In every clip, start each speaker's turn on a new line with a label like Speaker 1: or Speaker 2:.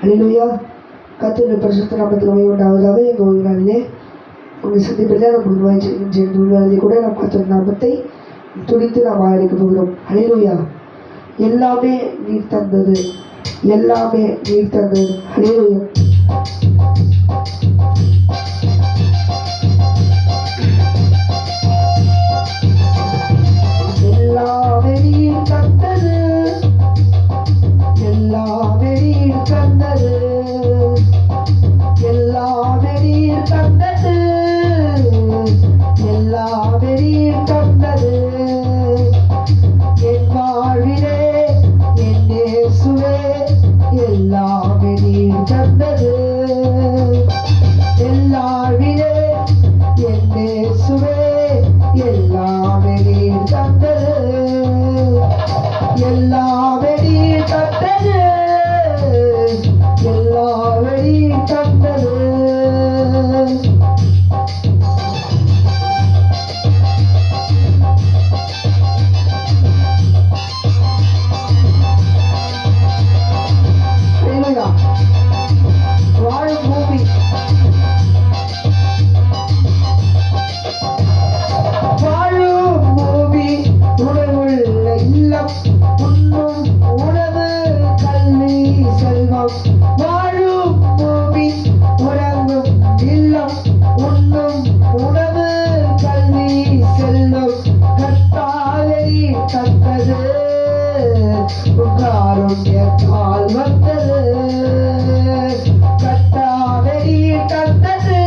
Speaker 1: அல்லேலூயா. கர்த்தருடைய பரிசுத்த நாமத்துக்கு மகிமை உண்டாவதாக. எங்கள் உள்நாளிலே உங்களை சந்திப்பில் நம்ம உள்வாழ்வை கூட நாம் கர்த்தருடைய நாமத்தை துடித்து நாம் ஆராதிக்க போகிறோம். அல்லேலூயா. எல்லாமே நீர் தந்தது, எல்லாமே நீர் தந்தது. அல்லேலூயா. எல்லாமே நீர் தந்தது, எல்லாமே நீர் தந்தது, எல்லாமே நீர் தந்தது, எல்லாமே நீர் தந்தது. என் வாழ்விலே என் இயேசுவே எல்லாமே நீர் தந்தது, எல்லாவிலே என் இயேசுவே எல்லாமே நீர் தந்தது, எல்லாமே நீர் தந்தது, எல்லாமே நீர் தந்தது. வாழும் பூமி, வாழும் பூமி, உணவுள்ள இல்லம், உண்ணும் உணவு கல்வி செல்வம். வாழும் பூமி, உறங்கும் இல்லம், உண்ணும் உணவு கல்வி செல்வம். கர்த்தாவே தந்தது, காருண்யத்தால் வந்தது. கர்த்தாவே தந்தது,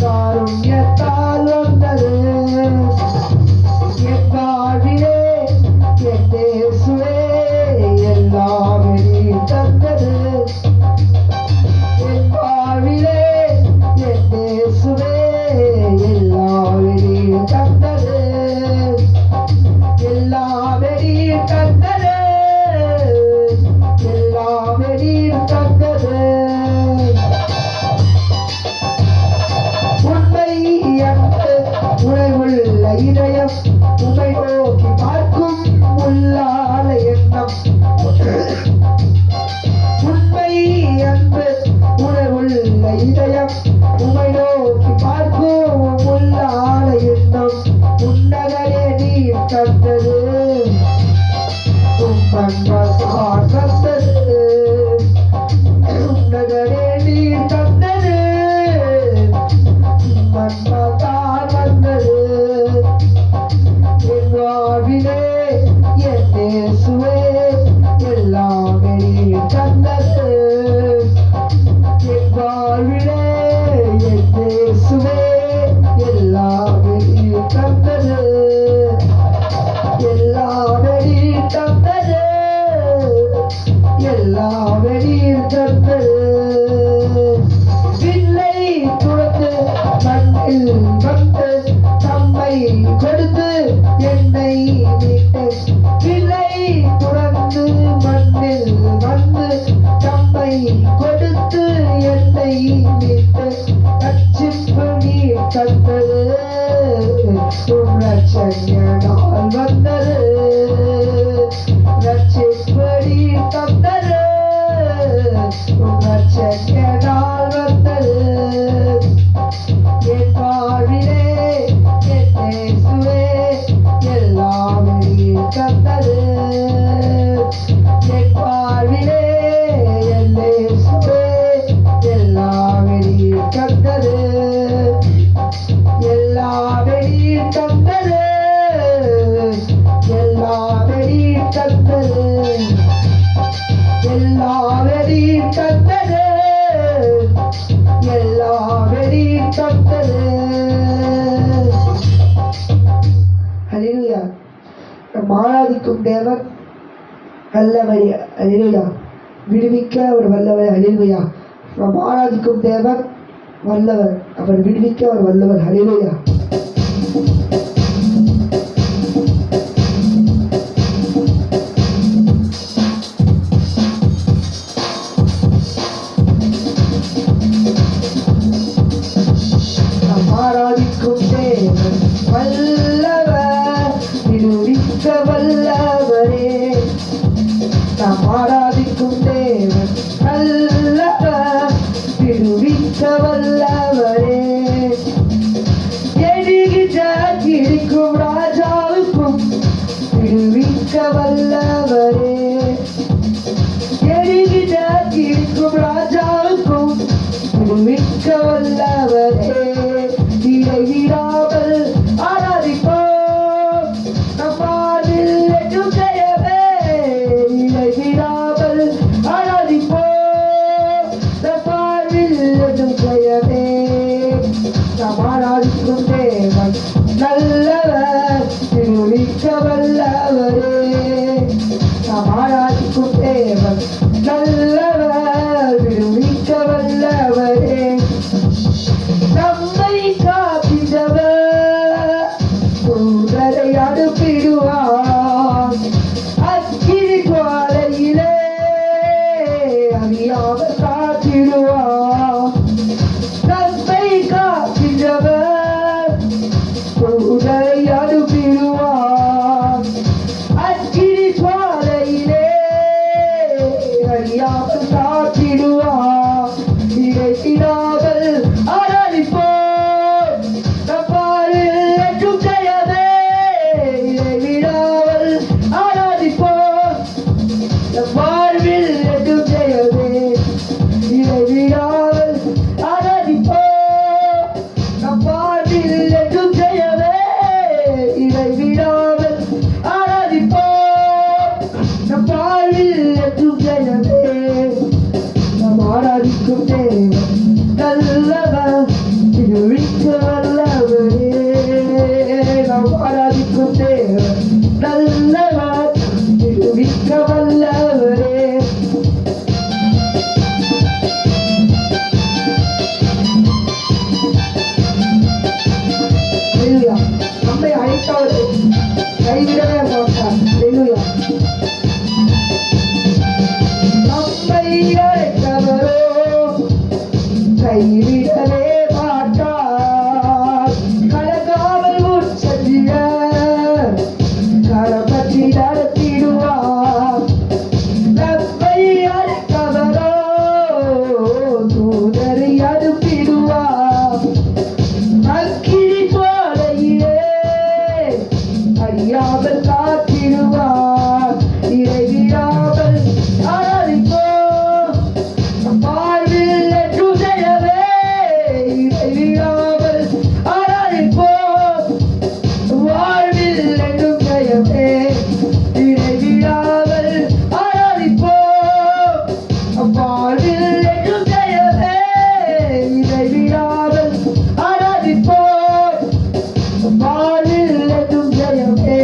Speaker 1: காருண்யத்தால் வந்தது. என் வாழ்விலே என் இயேசுவே எல்லாமே நீர் தந்தது, என் வாழ்விலே என் இயேசுவே எல்லாமே நீர் தந்தது, எல்லாமே நீர் தந்தது, எல்லாமே நீர் தந்தது. உண்மை அன்பு உணர்வுள்ள இதயம், உமை நோக்கி பார்க்கும் உள்ளால எண்ணம். உண்மை அன்பு உணர்வுள்ள இதயம், உமை நோக்கி பார்க்கும் உள்ளால எண்ணம். உன்னதரே நீர் தந்தது, உம்மன்பால் தந்தது, உன்னதரே நீர் தந்தது, உம்மன்பால் வந்தது. என் வாழ்விலே என் இயேசுவே எல்லாமே நீர் தந்தது, என் வாழ்விலே என் இயேசுவே எல்லாமே நீர் தந்தது, எல்லாமே நீர் தந்தது, எல்லாமே நீர் தந்தது. வில்லை துறந்து மண்ணில் வந்து தம்மை கொடுத்து என்னை மீட்டு, வில்லை துறந்து மண்ணில் வந்து தம்மை கொடுத்து என்னை மீட்டு. ரட்சிப்பு நீர் தந்தது, ரட்சகனால் வந்தது, ரட்சிப்பு நீர் தந்தது, ரட்சகனால் வந்தது. என் வாழ்விலே என் இயேசுவே எல்லாமே நீர் தந்தது, என் வாழ்விலே என் இயேசுவே எல்லாமே நீர் தந்தது, எல்லாமே நீர் தந்தது, எல்லாமே நீர் தந்தது, எல்லாமே நீர் தந்தது, எல்லாமே நீர் தந்தது. அல்லேலூயா. நம் ஆராதிக்கும் தேவன் வல்லவர். அல்லேலூயா. விடுவிக்க அவர் வல்லவர். அல்லேலூயா. நம் ஆராதிக்கும் தேவன் வல்லவர், அவர் விடுவிக்க அவர் வல்லவர். அல்லேலூயா. ஆராதிக்கும் தேவன் வல்லவர், விடுவிக்க வல்லவரே. நாம் ஆராதிக்கும் தேவன் விடுவிக்க வல்லவரே, இடைவிடாமல் ஆராதிப்போம். நம் வாழ்வில் என்றும் ஜெயமே, இடைவிடாமல் ஆராதிப்போம். நம் வாழ்வில் என்றும் ஜெயமே. நாம் ஆராதிக்கும் தேவன் நல்லவர், விடுவிக்க வல்லவரே. நாம் ஆராதிக்கும் தேவன் நல்லவர், விடுவிக்க வல்லவரே. நம்மை காக்கின்றவர், தூதரை அனுப்பிடுவார். அக்கினி ஜுவாலையிலே அறியாமல் காத்திடுவார். நம்மை காக்கின்றவர், தூதரை அனுப்பிடுவார். அக்கினி ஜுவாலையிலே அறியாமல் காத்திடுவார். இடைவிடாமல் ஆராதிப்போம். நம் வாழ்வில் என்றும் ஜெயமே, இடைவிடாமல் ஆராதிப்போம். நம் வாழ்வில் என்றும் ஜெயமே, இடைவிடாமல் ஆராதிப்போம். நம் வாழ்வில் என்றும் ஜெயமே, இடைவிடாமல் ஆராதிப்போம். நம் வாழ்வில் என்றும் ஜெயமே. நாம் ஆராதிக்கும் தேவன் நல்லவர், விடுவிக்க வல்லவரே. நாம் ஆராதிக்கும் தேவன் நல்லவர், விடுவிக்க வல்லவரே. ஹல்லேலூயா. நம்மை அழைத்தவரை கைவிடவே மாட்டார். ஹல்லேலூயா. நம்மை அழைத்தவரோ கைவிடவே மாட்டார். கலங்காமல் முன் செல்ல கரப்பற்றி நடத்திடுவார். நம்மை அழைத்தவரோ தூதரை அனுப்பிடுவார். அக்கினி ஜுவாலையிலே அறியாமல் காத்திடுவார். இடைவிடாமல் ஆராதிப்போம். நம் வாழ்வில் என்றும் ஜெயமே, இடைவிடாமல் ஆராதிப்போம். வாழ்வில் என்றும் ஜெயமே, இடைவிடாமல் ஆராதிப்போம். வாழ்வில் என்றும் ஜெயமே, இடைவிடாமல் ஆராதிப்போம். வாழ்வில் என்றும் ஜெயமே.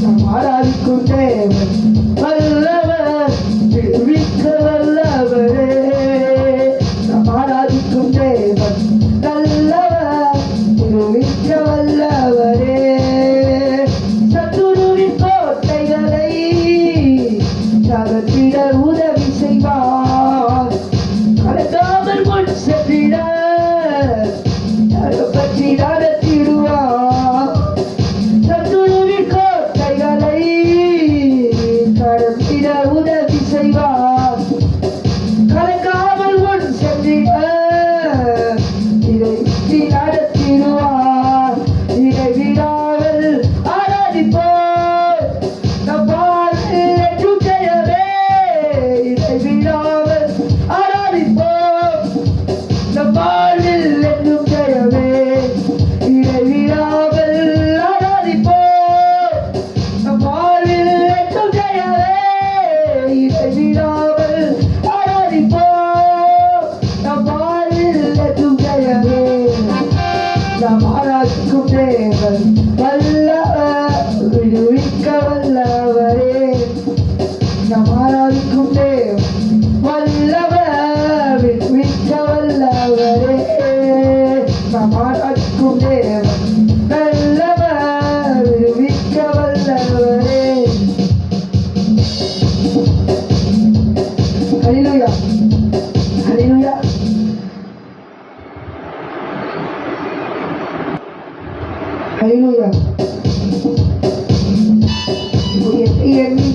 Speaker 1: நாம் ஆராதிக்கும் தேவன் வல்லவர், விடுவிக்க வல்லவரே. நாம் ஆராதிக்கும் தேவன் நல்லவர், விடுவிக்க வல்லவரே. சத்துருவின் கோட்டைகளை தகர்த்திட உதவி செய்வார். கலங்காமல் முன் சென்றிட பற்றி நடத்திடுவார். சத்துருவின் கோட்டைகளை கடத்திட உதவி செய்வார். கலங்காமல் முன் சென்றிட இதை நடத்திடுவார். இடைவிடாமல் ஆராதிப்போம். நம் வாழ்வில் என்றும் ஜெயமே, இடைவிடாமல் ஆராதிப்போம். நம் வாழ்வில் என்றும் ஜெயமே, இடைவிடாமல் ஆராதிப்போம். நம் வாழ்வில் என்றும் ஜெயமே, இடைவிடாமல் ஆராதிப்போம். நம் வாழ்வில் என்றும் ஜெயமே. நாம் ஆராதிக்கும் தேவன் வல்லவர், விடுவிக்க வல்லவரே. நாம் ஆராதிக்கும் தேவன் வல்லவர், விடுவிக்க வல்லவரே. நாம் ஆராதிக்கும் தேவன் நல்லவர், விடுவிக்க வல்லவரே. ஹல்லேலூயா. ஹல்லேலூயா. ஹல்லேலூயா. எண்ணி எண்ணி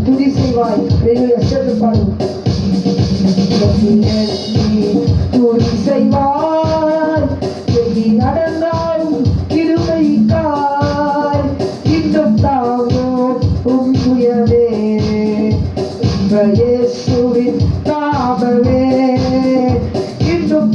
Speaker 1: துதி செய்வாய். ஹல்லேலூயா. சேர்ந்து பாடுவோம். எண்ணி எண்ணி துதி செய்வாய். எண்ணி நடந்தாலும் கிருபைக்காய் இன்னும் தாங்கும் உம் துயரே. இயேசுவின் நாமமே இன்னும்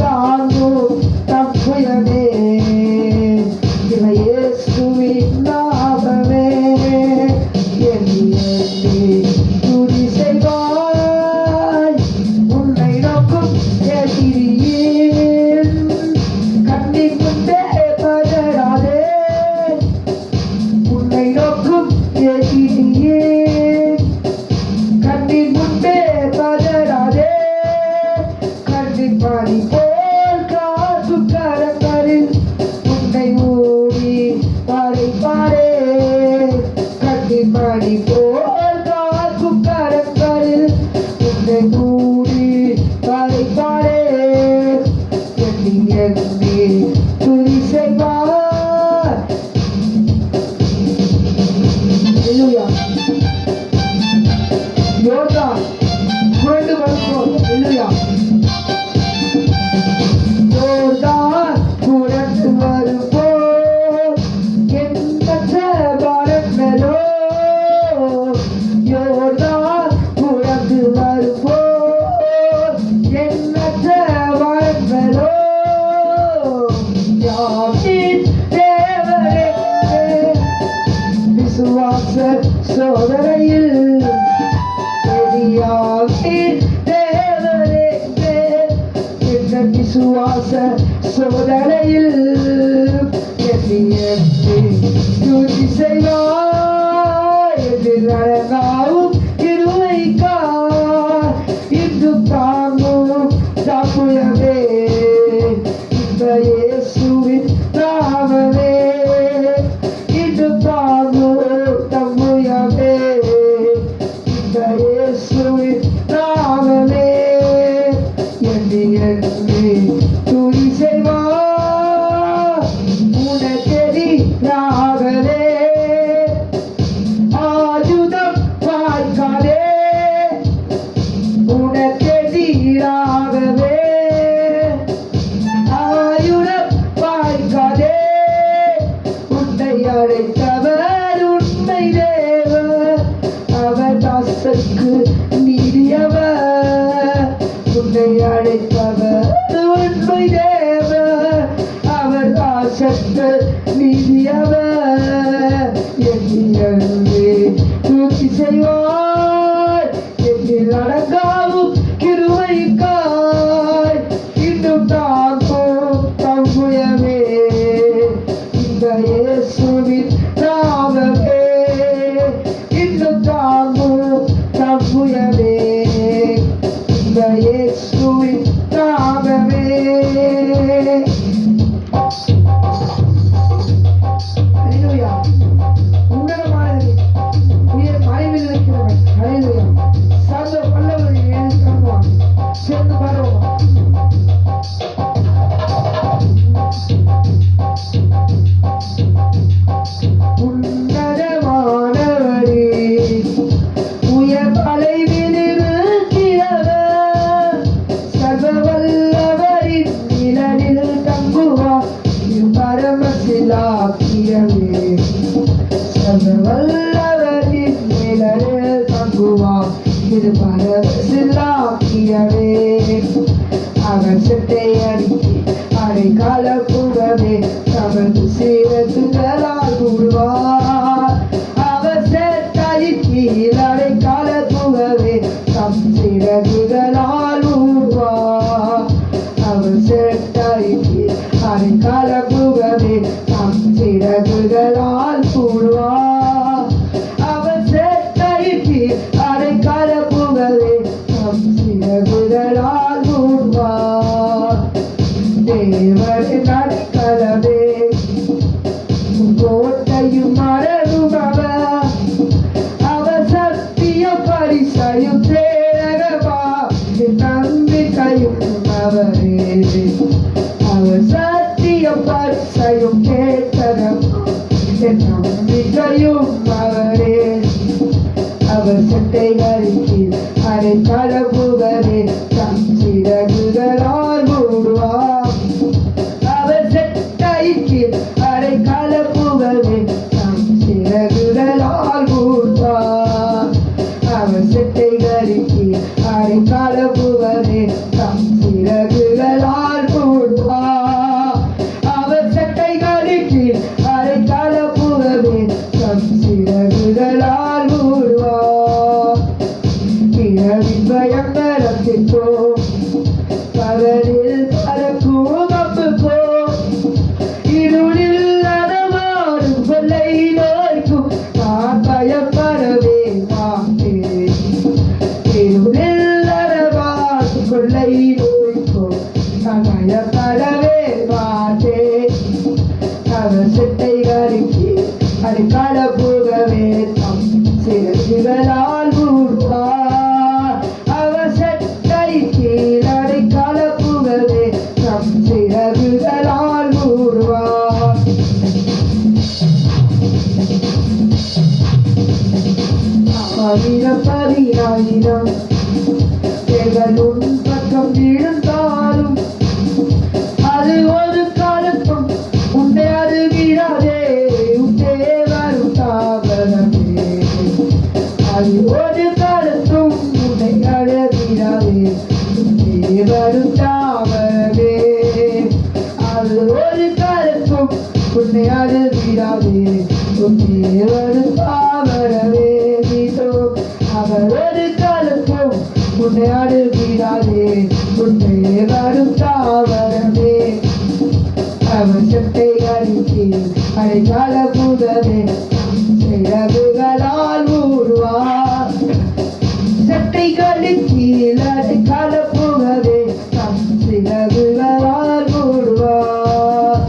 Speaker 1: தேவனே என்ற விசுவாச சோதனையில் துதி செய்வாய் என்று நடந்தாவும் இருவைக்கார் இன்று தாங்கும் தாக்குயவே இந்த இயேசுவின் நாமமே இன்று தாங்கும் தம்முயவே இந்த இயேசுவின் நாமமே என்று துதி செய்வார் உனக்கெதி ராகவே ஆயுதம் பார்க்காதே உனக்கெதிராகவே ஆயுதம் பார்க்காதே உன்னை அழைத்தவர் உண்மை தேவர் அவர் தாசருக்கு நீதியவர் உன்னை அழைத்தவர் உண்மை தேவர் அவர் தாசருக்கு நீதியவர் எண்ணியல்வே தூக்கி செய்வார் எண்ணில் அடங்காவும் கிருபைக்காய் இன்னும் தாங்கும் தம்முயமே இந்த இயேசுவின் நாமமே இன்னும் தாங்கும் தம்முயமே இந்த இயேசுவின் நாமமே. ஹல்லேலூயா. உன்னதமானது உயர் மறைவில் இருக்கிறவன். ஹல்லேலூயா. சர்வ வல்லவரின் மேல் தங்குவான். சேர்ந்து பாடுவோம். உன்னதமானவரே உயர் மறைவில் இருக்கிறவர் சர்வ வல்லவரின் நிழலில் தங்குவார் பரமசிலாக்கியவே சர்வ வல்லவரின் நிழலில் தங்குவார் இது பரமசிலாக்கியவே அவர் செட்டை அடிக்கி அடைக்கால புகவே தமது சீரத்துகளால் கூடுவார் அவர் செட்டை கீழ் அடைக்கால புகவே தம் சிறகுகளால் ஊடுவார் அவர் செட்டை கீழ் அடைக்கால புகவே தம் சிறகுகளால் கூடுவார் அவர் செட்டை கீழ் அடைக்கால புகவே தம் சிறகுகளால் கூடுவார் தேவரின் அடைக்கலமே கோட்டையும் மரணும் அவர் சத்திய பரிசையும் சேரவா நம்பிக்கையும் அவரே அவர் சத்திய பரிசையும் கேட்டதவா நம்பிக்கையும் அவரே அவர் சட்டைகளுக்கு அதை கலப்புகவே தம் சிறகுகளால் மூடுவார் அவர் சட்டைக்கு அதை கலப்புகவே தம் சிறகுகளால் மூடுவார் அவர் சட்டைகளுக்கு அதை கலப்புகவே தம் சிறகுகளால் மூடுவார் அவர் சட்டைகளுக்கு அதை கலப்புகவே தம் சிறகுகளால் மூடுவார் இரவின் பயங்கரத்திற்கோ பகலில் பறக்கும் அம்புக்கோ இருளில் நடமாடும் கொள்ளை நோய்க்கும் நான் பயப்படவே மாட்டேன் இருளில் நடமாடும் கொள்ளை நோய்க்கும் நான் பயப்படவே மாட்டேன் அவர் செட்டைகளுக்கு அது கலப்புகவே தம் சிறகுகளால் மூடுவார் அவர் செட்டைக்கு அதை கலப்புகவே தம் சிறகுகளால் மூடுவார் ஆயிரம் பதினாயிரம் எங்களும் பக்கம் விழுந்தாலும் அது ஒரு காலத்தும் உன்னை அறிகிறாரே உன்னே வரும் தாவரமே அது ஒரு காலத்தும் உன்னை அறிகிறாரே உன்னே வரும் தாவரமே அது ஒரு காலத்தும் உன்னை அறிகிறாரே உன்னே வரும் தாவரமே அவர் ஒரு காலத்தும் உன்னை அணுகிறாரே உன்னை வரும் தாவரமே அவர் செட்டைகளுக்கு அடைக்கால புகவே சிறகுகளால் ஊடுவார் செட்டைகளுக்கு அடைக்கால புகவே சிறகுகளால் ஊடுவார்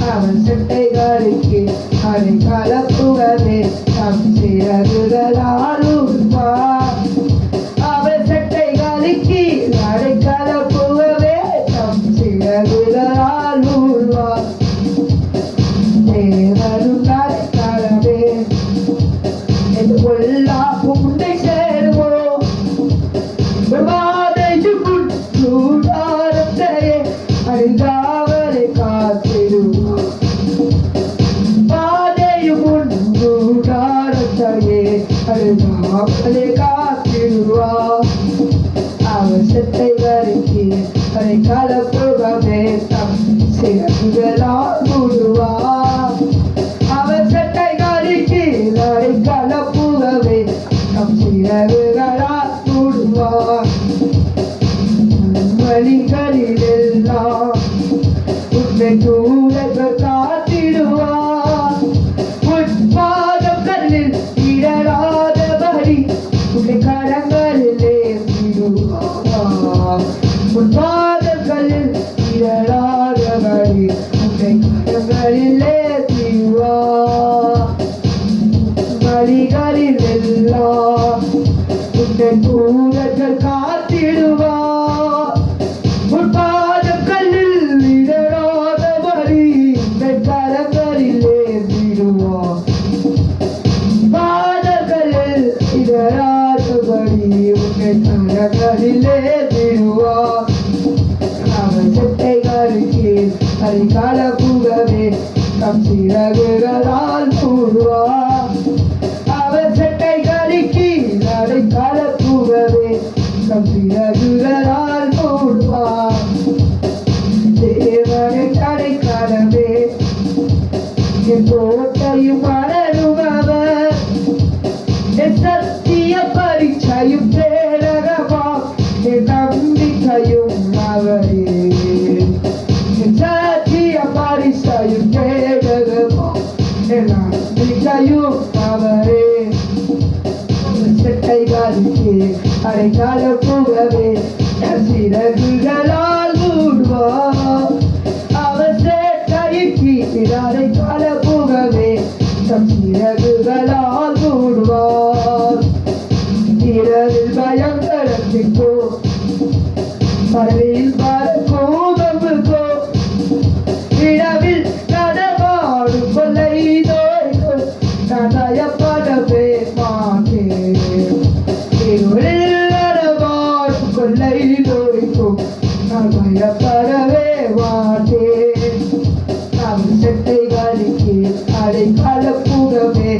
Speaker 1: அவன் செட்டைகளுக்கு அடைக்கால புகவே சிறகுகளால் ஊடுவார் அவன் செட்டைகளுக்கு அடைக்கால புகவே சிறகுகளால் ஊடுவார் தேவரும் அடைக்காலவே என்று பொல்லாப்பும் உன்னை சேருவோம் பிரமாதையும் கூடாரத்தையே அறிந்தாவரை காத்திடுவோம் பாதையும் கூடாரத்தையே அறிந்தாவரை காத்திடுவோம் அவர் செட்டைகளுக்கு அதை கலப்புகவே தம் சிறகுகளால் மூடுவார் அவர் செட்டைகளுக்கு அதை கலப்புகவே தம் சிறகுகளால் மூடுவார் வழிகளில் எல்லாம் உன்னை தூதர்கள் காத்திடுவார் உட்பாதம் கல்லில் இடராதபடி உன்னை கரங்களிலே விடுவார் உட்பாதங்களில் இடராதபடி உன்னை கரங்களிலே விடுவார் வழிகளில் எல்லாம் உன்னை தூதர்கள் காத்திடுவார் உட்பாதம் கல்லில் இடராதபடி உன்னை கரங்களிலே விடுவார் பாதங்களில் இடராதபடி உன்னை கரங்களிலே விடுவார் அவன் செட்டைகளுக்கு அதிகால புகவே தம் சிறகுகளால் மூடுவார் அவன் செட்டைகளுக்கு அதிகால புகவே தம் சிறகுகளால் மூடுவார் தேவனை அடைக்கலமே என் கோட்டையும் மலரும் அவர் என் சத்திய பரிச்சையும் பேரகமா என் நம்பிக்கையும் அவரே என் சத்திய பரிச்சையும் பேரகமா என் நம்பிக்கையும் அவரே செட்டைகளுக்கு அடைக்கால புகவே சிறகுகளால் மூடுவார் அவர் செட்டைக்கு அடைக்கால புகவே தம் சிறகுகளால் மூடுவார் இரவில் பயங்கரத்திற்கோ பறவையில் கோபமுக்கோ இரவில் நடமாடும் கொள்ளை நோய்க்கோ நான் பயப்படவே மாட்டேன் இருளில் நடமாடும் கொள்ளை நோய்க்கும் நான் பயப்படவே மாட்டேன் அவன் செட்டைகளுக்கு அடைக்கால புகவே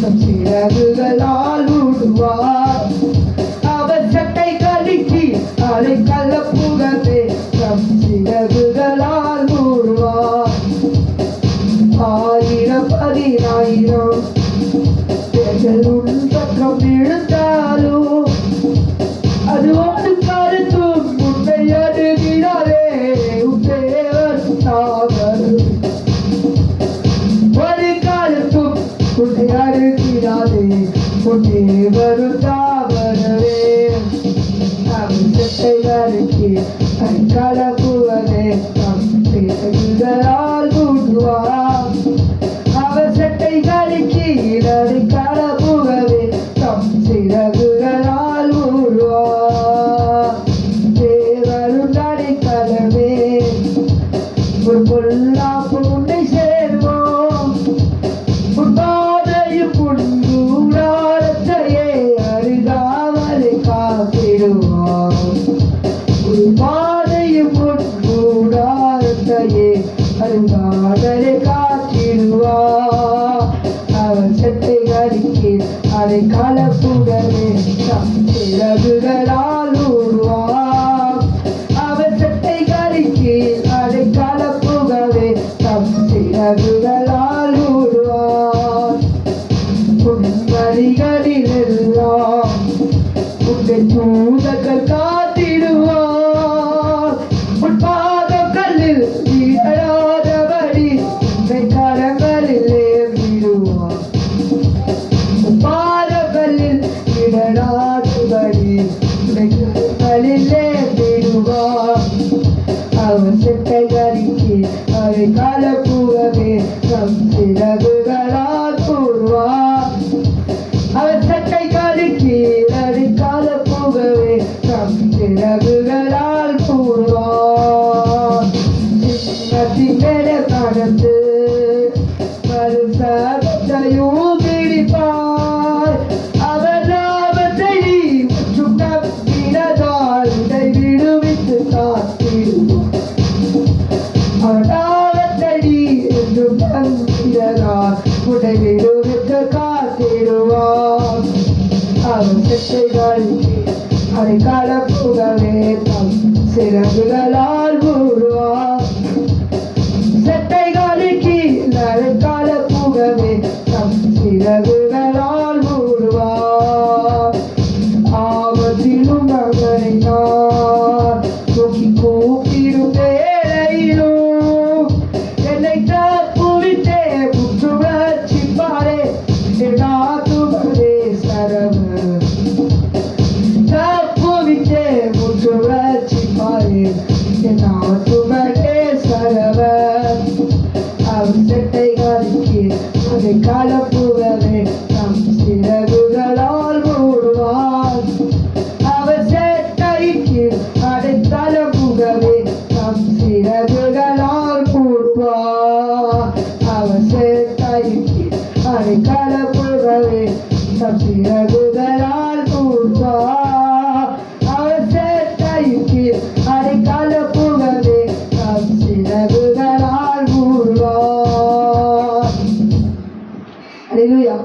Speaker 1: தம் சிறகுகளால் மூடுவார் அவன் செட்டைகளுக்கு அடைக்கால புகவே தம் சிறகுகளால் மூடுவார் 1000 பேர்கள் உன் பக்கம் இழுத்தாலும் அது ஒரு கருத்தும் உன்னை அணுகிறாரே உன் தேவன் தாவரும் ஒரு காலத்தும் உன்னை அணுகிறாரே உன் தேவரும் தாவரவே அவன் செட்டைகளுக்கு அடைக்கால புகவே தம் சிறகுகளால் மூடுவார் அவர் செட்டைகளுக்கு அடைக்கால புகவே தம் சிறகுகளால் மூடுவார் தேவரும் அடைக்கலமே ஒரு பொல்லாப்பு உன்னை சேர்வோம் உன் பாதையும் புன்கூடாரத்தையே அருகாமலை காத்திடுவார் ஒரு பாதையும் புன்கூடாரத்தையே அருகாமலை தம் சிறகுகளால் மூடுவார். சிங்கத்தின் மேலே பறந்து வரும் சர்வத்தையும் பிடிப்பார். அவர் நாமத்தை நீ முற்றும் நம்பினதால் உன்னை விடுவித்து காத்திடுவார். அவர் நாமத்தை நீ என்றும் நம்பினதால் உன்னை விடுவித்து காத்திடுவார். அவர் செட்டைகளுக்கு அதை கலப்புகவே தம் சிறகுகளால் மூடுவார். செட்டைகளுக்கு அதை கலப்புகவே தம் சிறகுகளால் மூடுவார். ஆபத்திலும் மகனை நான் நோக்கி கூப்பிடும் வேளையிலும் என்னை தப்புவித்தே முற்றும் ரட்சிப்பாரே. என் ஆத்துமரே சரவர் தப்புவித்தே முற்றும் ரட்சிப்பாரே. என் ஆத்துமரே சரவர். அவர் செட்டைகளுக்கு அதை கலப்புகவே தம் சிறகுகளால் மூடுவார். அவர் செட்டைக்கு அதை கலப்புகவே தம் சிறகுகளால் மூடுவார். அவர் செட்டைக்கு அதை கலப்புகவே தம் சிறகுகளால் மூடுவார். அவர் செட்டைக்கு அதை கலப்புகவே தம் சிறகுகளால் மூடுவார். அல்லேலூயா.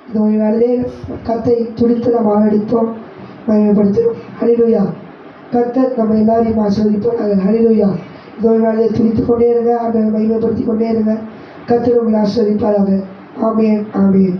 Speaker 1: இந்த வேளையிலே கர்த்தரை துதித்து நாம் ஆராதிப்போம், மகிமைப்படுத்துகிறோம். அல்லேலூயா. கர்த்தர் நம்ம எல்லாரையும் ஆசீர்வதிப்பார். அல்லேலூயா. இந்த வேளையிலே துதித்து கொண்டே இருங்க, ஆண்டவரை மகிமைப்படுத்தி கொண்டே இருங்க. கர்த்தர் உங்களை ஆசீர்வதிப்பார். ஆமென், ஆமென்.